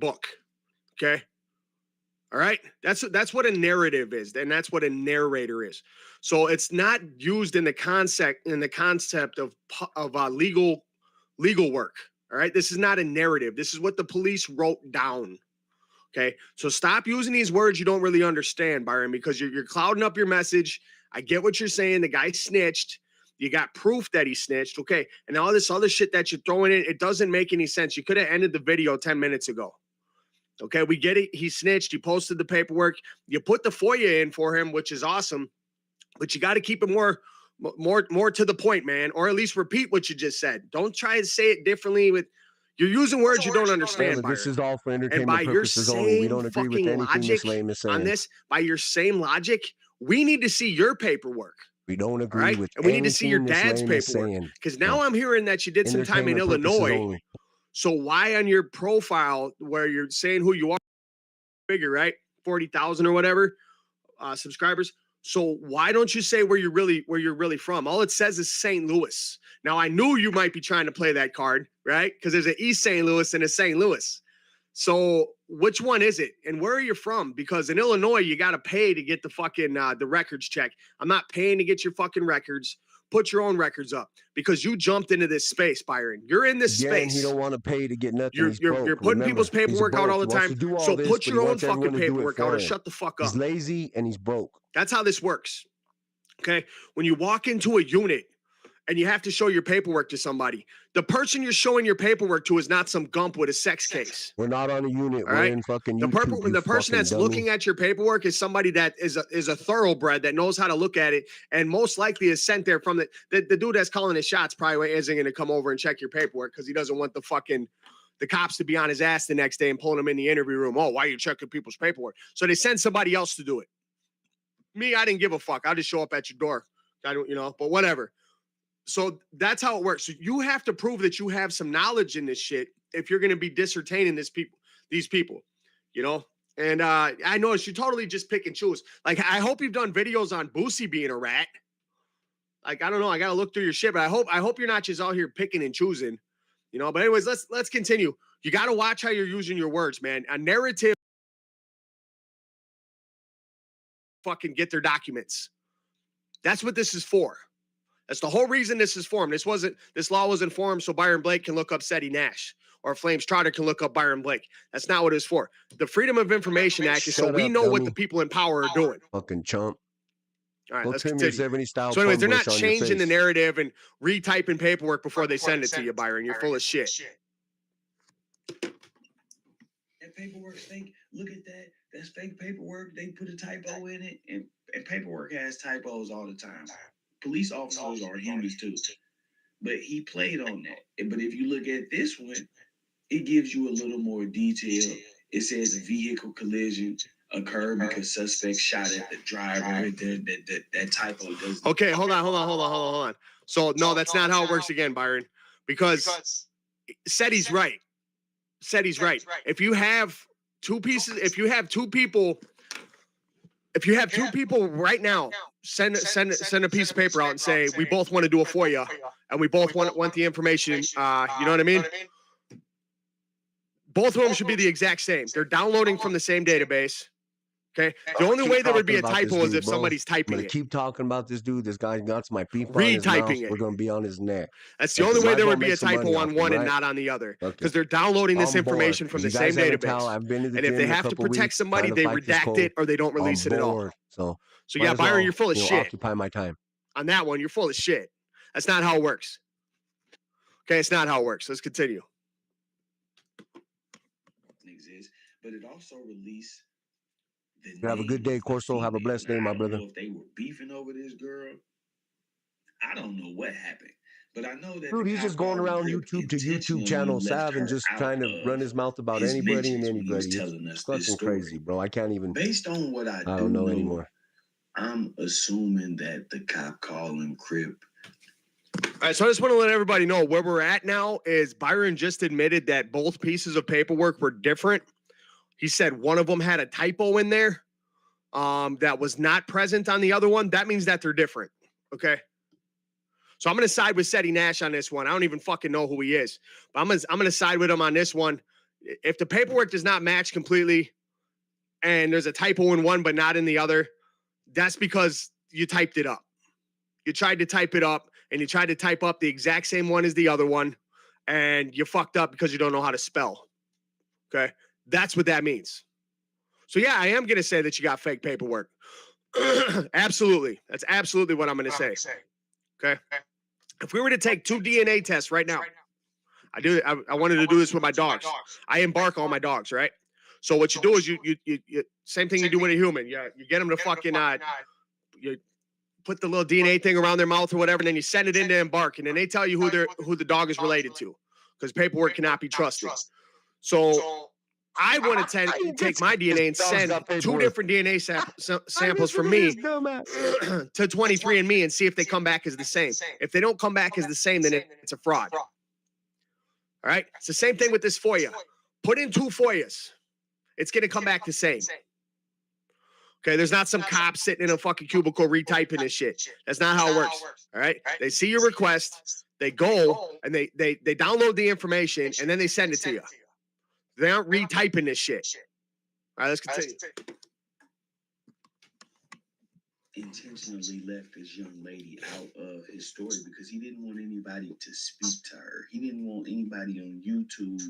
book. Okay. All right. That's what a narrative is, and that's what a narrator is. So it's not used in the concept of legal work. All right. This is not a narrative. This is what the police wrote down. Okay. So stop using these words you don't really understand, Byron, because you're clouding up your message. I get what you're saying. The guy snitched. You got proof that he snitched. Okay. And all this other shit that you're throwing in, it doesn't make any sense. You could have ended the video 10 minutes ago. Okay. We get it. He snitched. You posted the paperwork. You put the FOIA in for him, which is awesome. But you got to keep it more to the point, man, or at least repeat what you just said. Don't try to say it differently you're using words you don't understand. This is all for entertainment purposes only. We don't agree with anything Miss Lame is saying. On this, by your same logic, we need to see your paperwork. We don't agree with and we need to see your dad's paperwork. Because now I'm hearing that you did some time in Illinois. Only. So why on your profile where you're saying who you are, figure, right? 40,000 or whatever subscribers. So why don't you say where you're really from? All it says is St. Louis. Now I knew you might be trying to play that card, right? Because there's an East St. Louis and a St. Louis. So which one is it? And where are you from? Because in Illinois, you got to pay to get the fucking the records check. I'm not paying to get your fucking records. Put your own records up because you jumped into this space, Byron. You're in this space. He don't want to pay to get nothing. You're putting people's paperwork out all the time. So put your own fucking paperwork out or shut the fuck up. He's lazy and he's broke. That's how this works. Okay. When you walk into a unit and you have to show your paperwork to somebody, the person you're showing your paperwork to is not some gump with a sex case. We're not on a unit. All right? We're in fucking YouTube, the person that's looking at your paperwork is somebody that is a thoroughbred that knows how to look at it and most likely is sent there from the dude that's calling his shots probably isn't going to come over and check your paperwork because he doesn't want the cops to be on his ass the next day and pulling him in the interview room. Oh, why are you checking people's paperwork? So they send somebody else to do it. Me, I didn't give a fuck. I'll just show up at your door. I don't, but whatever. So that's how it works. So you have to prove that you have some knowledge in this shit if you're going to be dissertaining these people, And I noticed you totally just pick and choose. Like, I hope you've done videos on Boosie being a rat. Like, I don't know. I got to look through your shit, but I hope you're not just out here picking and choosing, But anyways, let's continue. You got to watch how you're using your words, man. A narrative. Fucking get their documents. That's what this is for. That's the whole reason this is formed. This law wasn't formed so Byron Blake can look up Seti Nash or Flames Trotter can look up Byron Blake. That's not what it's for. The Freedom of Information Act is so we know what the people in power are doing. Fucking chump. All right, let's continue. So anyways, they're not changing the narrative and retyping paperwork before they send it to you, Byron. You're full of shit. That paperwork fake. Look at that. That's fake paperwork. They put a typo in it, and paperwork has typos all the time. Police officers are humans too. But he played on that. But if you look at this one, it gives you a little more detail. It says a vehicle collision occurred because suspect shot at the driver. That typo doesn't. Okay, hold on. So no, that's not how it works again, Byron. Because Seti's right. If you have two pieces, if you have two people right now, send a piece of paper out and say we both want to do a FOIA and we both want the information. You know what I mean? Both of them should be the exact same. They're downloading from the same database. Okay. The only way there would be a typo is if somebody's typing it. Keep talking about this dude. This guy got my beef. Retyping it. We're going to be on his neck. That's the only way there would be a typo on one and not on the other. Because they're downloading this information from the same database. And if they have to protect somebody, they redact it or they don't release it at all. So yeah, Byron, you're full of shit. Occupy my time. On that one, you're full of shit. That's not how it works. Okay, it's not how it works. Let's continue. But it also released. Have a good day, Corso. Have a blessed day, my brother. If they were beefing over this girl, I don't know what happened. But I know that. Dude, he's just going around YouTube to YouTube channel Sav and just trying to run his mouth about anybody and anybody. It's fucking crazy, bro. I can't even. Based on what I don't know anymore. I'm assuming that the cop called him Crip. All right, so I just want to let everybody know where we're at now is Byron just admitted that both pieces of paperwork were different. He said one of them had a typo in there that was not present on the other one. That means that they're different, okay? So I'm going to side with Seti Nash on this one. I don't even fucking know who he is. But I'm gonna side with him on this one. If the paperwork does not match completely and there's a typo in one but not in the other, that's because you typed it up. You tried to type it up and you tried to type up the exact same one as the other one, and you fucked up because you don't know how to spell. Okay? That's what that means. So yeah, I am going to say that you got fake paperwork. Absolutely. That's absolutely what I'm going to say. Okay? If we were to take 2 DNA tests right now, I wanted to do this with my dogs. I embark all my dogs, right? So what you do is you same thing you do with a human. You get them to fucking you put the little DNA thing around their mouth or whatever, and then you send it into embark, and then they tell you who the dog is related to, because paperwork cannot be trusted. So I want to take my DNA and send 2 different DNA samples from me to 23andMe and see if they come back as the same. If they don't come back as the same, then it's a fraud. All right? It's the same thing with this FOIA. Put in 2 FOIAs. It's going to come back the same. Okay, there's not some cop sitting in a fucking cubicle retyping this shit. That's not how it works. All right? They see your request, they go, and they download the information, and then they send it to you. They aren't retyping this shit. All right, let's continue. Intentionally left this young lady out of his story because he didn't want anybody to speak to her. He didn't want anybody on YouTube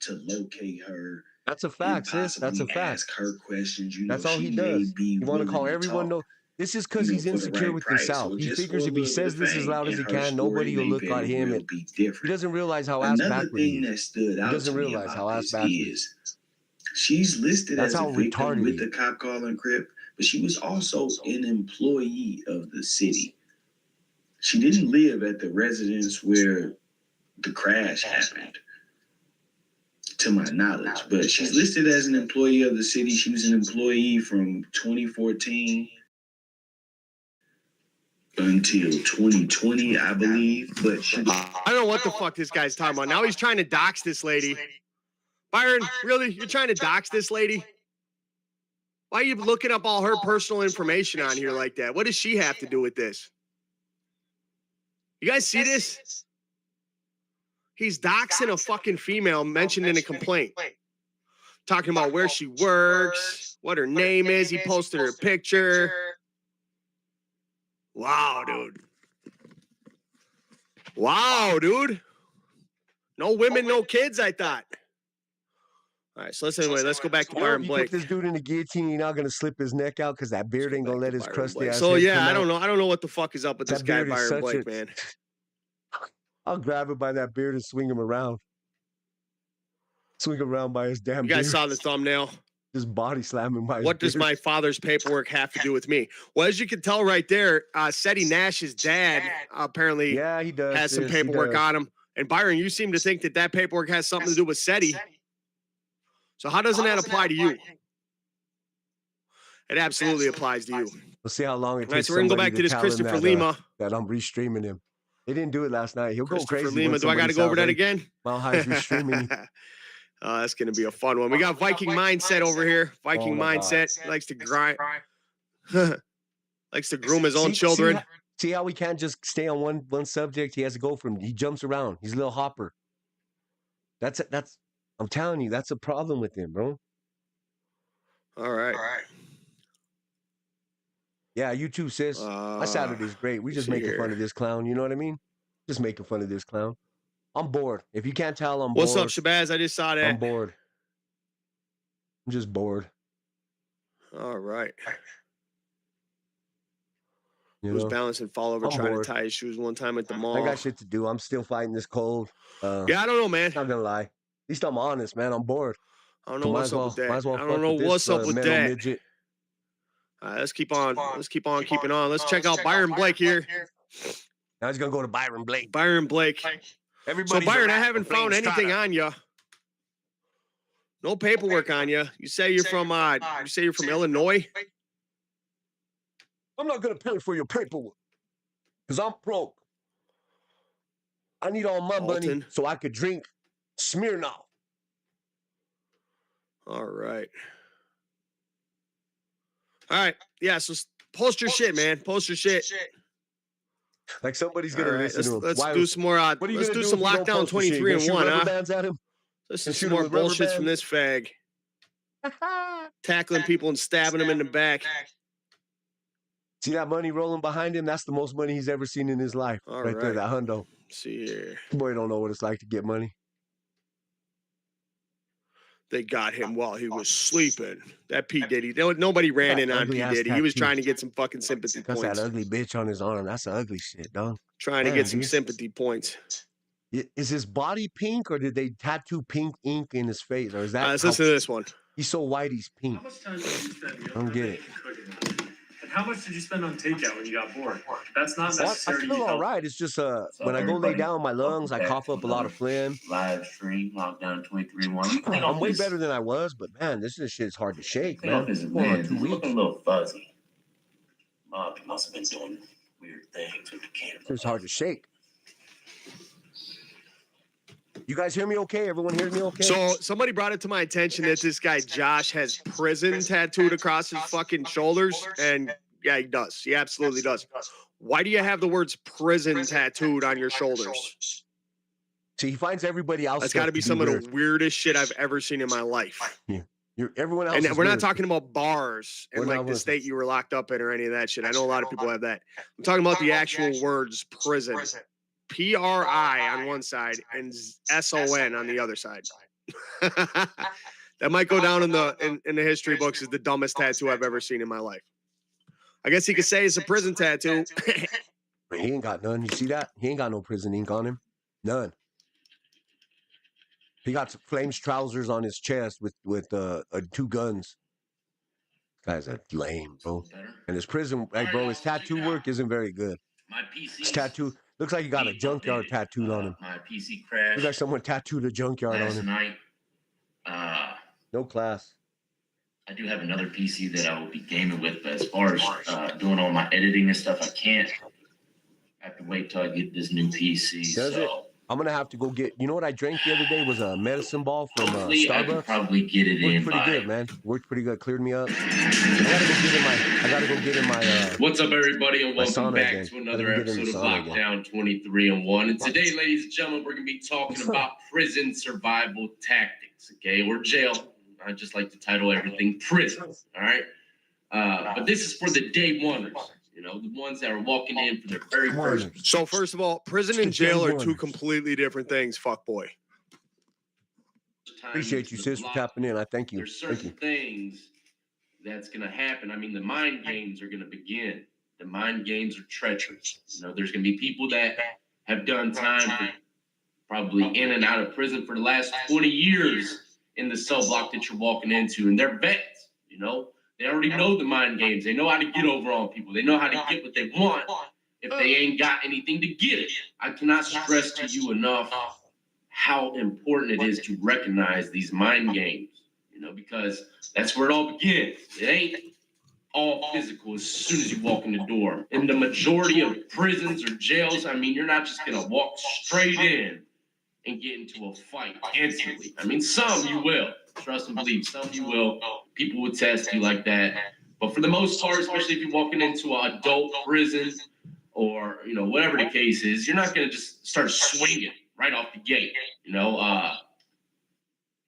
to locate her. That's a fact, sis. That's a fact. Ask her questions. That's all he does. You want to call everyone? No, this is because he's insecure with himself. He figures if he says this as loud as he can, nobody will look at him. He doesn't realize how ass backward he is. He doesn't realize how ass backward he is. She's listed as a victim with the cop calling Crip, but she was also an employee of the city. She didn't live at the residence where the crash happened, to my knowledge, but she's listed as an employee of the city. She was an employee from 2014 until 2020, I believe. But I don't know what the fuck this guy's talking about. Now he's trying to dox this lady. Byron, really? You're trying to dox this lady? Why are you looking up all her personal information on here like that? What does she have to do with this? You guys see this? He's doxing a fucking female mentioned in a complaint. Talking about where she works, what her name is. He posted her picture. Wow, dude. Wow, dude. No women, no kids, I thought. All right, so let's go back to Byron Blake. Put this dude in the guillotine, you're not gonna slip his neck out because that beard ain't gonna let his crusty ass. So yeah, I don't know what the fuck is up with this guy Byron Blake, man. I'll grab him by that beard and swing him around. Swing him around by his damn beard. You guys saw the thumbnail. Just body slamming by his What does my father's paperwork have to do with me? Well, as you can tell right there, Seti Nash's dad apparently he does, has some paperwork on him. And Byron, you seem to think that paperwork has something to do with Seti. So how doesn't that apply to you? It absolutely applies to you. We'll see how long it takes. All right, so we're going to go back to this Christopher Lima. That I'm restreaming him. They didn't do it last night. He'll go crazy. Lima, do I got to go over that again? Mile High's restreaming. That's going to be a fun one. We got Viking Mindset over here. Viking Mindset likes to grind. Likes to groom his own children. See how we can't just stay on one subject? He has to go from. He jumps around. He's a little hopper. That's I'm telling you, that's a problem with him, bro. All right. Yeah, you too, sis. My Saturday's great. We just making fun of this clown. You know what I mean? Just making fun of this clown. I'm bored. If you can't tell, I'm bored. What's up, Shabazz? I just saw that. I'm bored. I'm just bored. All right. You was balancing fall over trying bored. to tie his shoes one time at the mall. I got shit to do. I'm still fighting this cold. Yeah, I don't know, man. Not gonna lie. At least I'm honest, man. I'm bored. I don't know what's up with that. I don't know what's up with that. Midget. Let's keep on. Let's keep on keeping on. Let's check out Byron Blake here. Now he's gonna go to Byron Blake. Byron Blake. So Byron, I haven't found anything on you. No paperwork on you. You say you're from Illinois. I'm not gonna pay for your paperwork because I'm broke. I need all my money so I could drink Smirnoff. All right. Yeah, so post your shit, man. Post your shit. Like somebody's gonna listen to him. Let's do some more. Let's do some Lockdown 23 and 1. Huh? Listen And to shoot some 'em more with rubber bullshits from bands. this fag. Tackling people and stabbing them in the back. See that money rolling behind him? That's the most money he's ever seen in his life. All right there, right. that hundo. Let's see here. Boy, don't know what it's like to get money. They got him while he was sleeping. That P. Diddy. Nobody ran in on P. Diddy. He was trying to get some fucking sympathy That's that points. ugly bitch on his arm. That's ugly shit, dog. Trying to get some sympathy points. Is his body pink, or did they tattoo pink ink in his face? Or is that Let's listen to this one. He's so white, he's pink. How much time did you spend? I don't get it. And how much did you spend on takeout when you got bored? That's not Well, I necessarily. feel all right. It's just when I go lay down, my lungs, I cough up a lot of phlegm. Live stream, lockdown 23-1. I'm way better than I was, but man, this shit is hard to shake, man. His Going on man, 2 he's weeks. looking a little fuzzy. Bob, he must have been doing weird things with the camera. It's hard to shake. You guys hear me okay? Everyone hears me okay? So somebody brought it to my attention that this guy Josh has prison tattooed across his fucking shoulders, and yeah, he does. He absolutely does. Why do you have the words prison tattooed on your shoulders? See, he finds everybody else. That's got to be some of the weirdest shit I've ever seen in my life. Everyone else. And we're not talking about bars and We're like not the state you were locked up in or any of that shit. I know a lot of people have that. I'm talking about the actual words prison. P-R-I on one side and S-O-N on the other side. That might go down in the history books as the dumbest tattoo I've ever seen in my life. I guess he could say it's a prison tattoo. But he ain't got none. You see that? He ain't got no prison ink on him. None. He got flames trousers on his chest with 2 guns. This guy's a lame, bro. And his prison, like, bro, his tattoo work isn't very good. My PC. His tattoo looks like he got a junkyard tattooed on him. My PC crashed. Looks like someone tattooed a junkyard on last him. night. No class. I do have another PC that I will be gaming with, but as far as doing all my editing and stuff, I can't. I have to wait till I get this new PC. Does it? I'm gonna have to go get. You know what I drank the other day was a medicine ball from hopefully I can Starbucks. probably get it Worked in. pretty good, man. Worked pretty good. Cleared me up. I gotta go get in my. What's up, everybody, and welcome sauna back again. to another Gotta get in episode the of sauna Lockdown 23-1. And today, ladies and gentlemen, we're gonna be talking about prison survival tactics, okay, or jail. I just like to title everything prison. All right, but this is for the day oneers. You know, the ones that are walking in for their very first. So first of all, prison and jail are 2 completely different things, fuckboy. time Appreciate you, into the sis, for block. tapping in. I thank you. There's Thank certain you. things that's going to happen. I mean, the mind games are going to begin. The mind games are treacherous. You know, there's going to be people that have done time for probably in and out of prison for the last 20 years in the cell block that you're walking into, and they're vets. You know, they already know the mind games. They know how to get over on people. They know how to get what they want if they ain't got anything to get it. I cannot stress to you enough how important it is to recognize these mind games, you know, because that's where it all begins. It ain't all physical as soon as you walk in the door. In the majority of prisons or jails, I mean, you're not just going to walk straight in and get into a fight instantly. I mean, some you will. Trust and believe. Some you will. People will test you like that. But for the most part, especially if you're walking into an adult prison or, you know, whatever the case is, you're not going to just start swinging right off the gate. You know,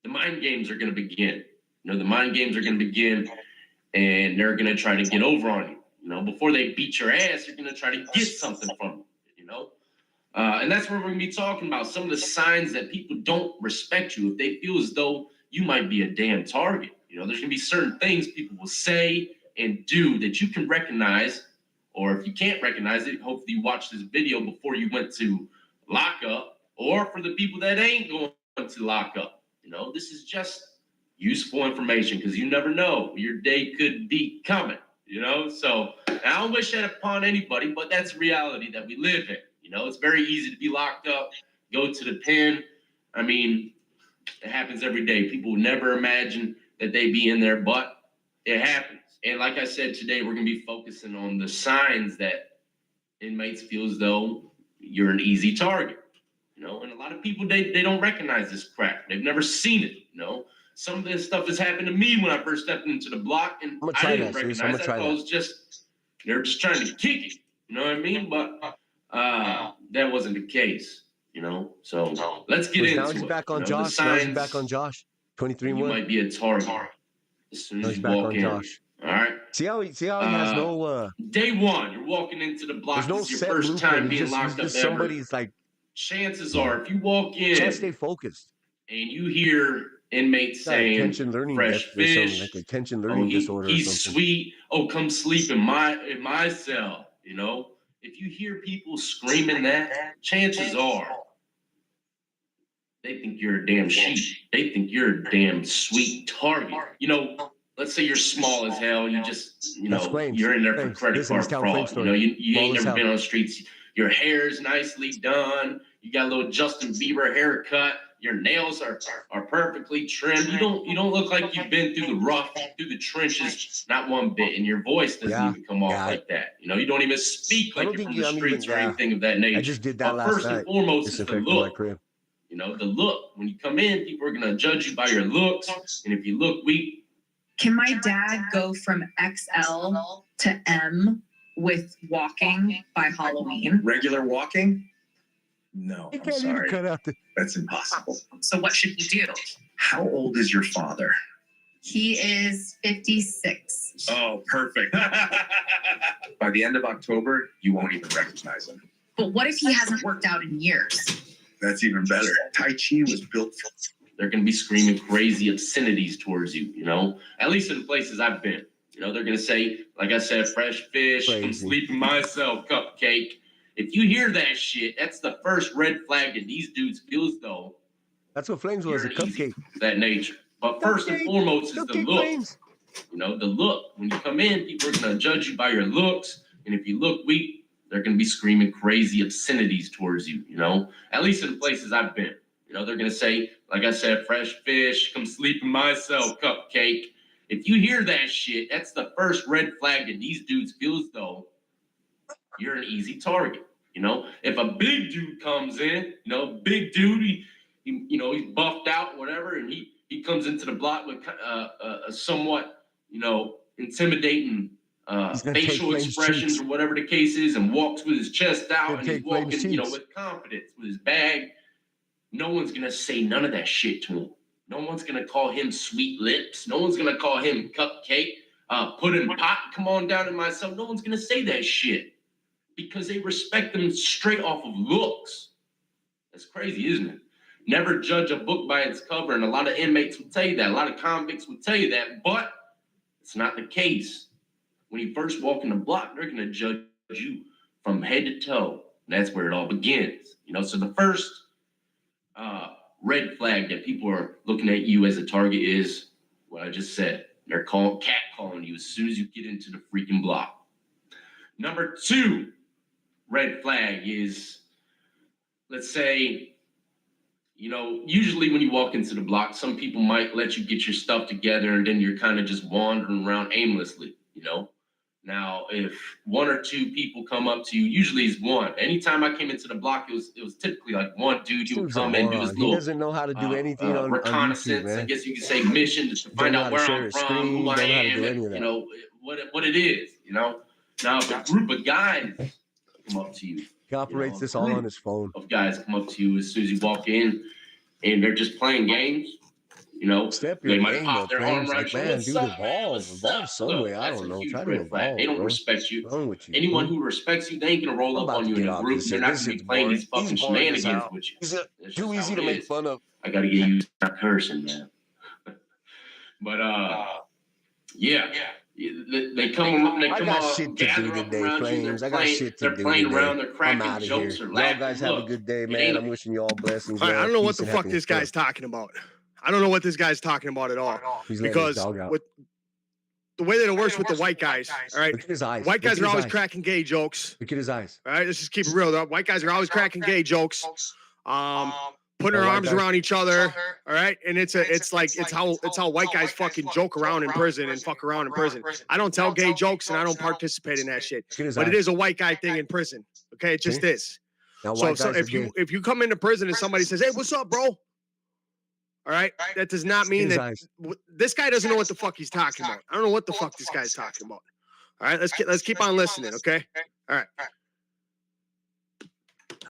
the mind games are going to begin. You know, the mind games are going to begin, and they're going to try to get over on you. You know, before they beat your ass, you're going to try to get something from you, you know? And that's what we're going to be talking about. Some of the signs that people don't respect you if they feel as though you might be a damn target. You know, there's going to be certain things people will say and do that you can recognize, or if you can't recognize it, hopefully you watched this video before you went to lockup, or for the people that ain't going to lockup. You know, this is just useful information because you never know. Your day could be coming, you know? So I don't wish that upon anybody, but that's reality that we live in. You know, it's very easy to be locked up, go to the pen. I mean, it happens every day. People never imagine that they be in there, but it happens. And like I said, today we're going to be focusing on the signs that inmates feel as though you're an easy target. You know, and a lot of people, they don't recognize this crap. They've never seen it, you know. Some of this stuff has happened to me when I first stepped into the block, and I didn't recognize it. I thought it was just, they're just trying to kick it. You know what I mean? But that wasn't the case. you know. So let's get into Now it. he's back on You know, Josh. Now he's back on Josh. 23 you might be a target as soon as you walk in. Josh. All right. See how he has no day one, you're walking into the block. there's no This is your set first time being he's locked up just ever. somebody's like, chances are, if you walk in, try to stay focused. and you hear inmates saying attention learning fresh fish, like attention learning disorder or he's something. Sweet. Oh, come sleep in my cell. You know, if you hear people screaming that, chances are they think you're a damn sheep. They think you're a damn sweet target. You know, let's say you're small as hell. You just, you know, you're in there for credit card fraud. You know, you ain't never been on the streets. Your hair's nicely done. You got a little Justin Bieber haircut. Your nails are perfectly trimmed. You don't look like you've been through the rough, through the trenches, not one bit. And your voice doesn't even come off like that. You know, you don't even speak like you're from the streets or anything of that nature. I just did that but last first night. and foremost is the look. You know, the look. When you come in, people are gonna judge you by your looks. And if you look weak. Can my dad go from XL to M with walking by Halloween? Regular walking? No, I'm sorry. That's impossible. So what should he do? How old is your father? He is 56. Oh, perfect. By the end of October, you won't even recognize him. But what if he hasn't worked out in years? That's even better. Tai Chi was built for... They're going to be screaming crazy obscenities towards you, you know? At least in the places I've been. You know, they're going to say, like I said, fresh fish, come sleep in my cell, cupcake. If you hear that shit, that's the first red flag that these dudes feel as though. That's what Flames was, a cupcake. That nature. But first and foremost is the look. Flames. You know, the look. When you come in, people are going to judge you by your looks. And if you look weak, they're going to be screaming crazy obscenities towards you, you know? At least in the places I've been. You know, they're going to say, like I said, fresh fish, come sleep in my cell, cupcake. If you hear that shit, that's the first red flag that these dudes feel as though you're an easy target. You know, if a big dude comes in, you know, big dude, he you know, he's buffed out, whatever, and he comes into the block with a somewhat, you know, intimidating facial expressions or whatever the case is, and walks with his chest out, and he's walking, you know, with confidence, with his bag. No one's gonna say none of that shit to him. No one's gonna call him sweet lips. No one's gonna call him cupcake, pudding pot, come on down to my cell. No one's gonna say that shit because they respect them straight off of looks. That's crazy, isn't it? Never judge a book by its cover, and a lot of inmates will tell you that. A lot of convicts will tell you that, but it's not the case. When you first walk in the block, they're gonna judge you from head to toe. And that's where it all begins. You know, so the first red flag that people are looking at you as a target is what I just said. They're catcalling you as soon as you get into the freaking block. Number 2 red flag is, let's say, you know, usually when you walk into the block, some people might let you get your stuff together and then you're kind of just wandering around aimlessly, you know? Now, if 1 or 2 people come up to you, usually it's one. Anytime I came into the block, it was typically like one dude. He would come in, do his little. He doesn't know how to do anything on reconnaissance. YouTube, I guess you could say mission to find out where I'm from, who I am, you know what it is. You know. Now, if a group of guys come up to you, he operates this all on his phone. Of guys come up to you as soon as you walk in, and they're just playing games. You know, they might pop their arm right. Man, dude, evolve some way. I don't know. Try to evolve. They don't respect you. What's wrong with you? Anyone who respects you, they ain't gonna roll up on you in a group. They're not gonna be playing these fucking shenanigans with you. He's too easy to make fun of. I gotta get used to cursing, man. But yeah. They come on, gather up around you. They're playing around, they're cracking jokes or laughing. Y'all guys have a good day, man. I'm wishing you all blessings. I don't know what the fuck this guy's talking about. I don't know what this guy's talking about at all. Because with the way that it works with the white guys, all right? Look at his eyes. White guys are always cracking gay jokes. Look at his eyes. All right, let's just keep it real. The white guys are always cracking gay jokes. Putting their arms around each other, all right? And it's how white guys fucking joke around in prison and fuck around in prison. I don't tell gay jokes and I don't participate in that shit. But it is a white guy thing in prison. Okay, it just is. So if you come into prison and somebody says, "Hey, what's up, bro?" All right, that does not mean that this guy doesn't know what the fuck he's talking about. I don't know what the fuck this guy's talking about. All right, let's keep on listening, okay? All right.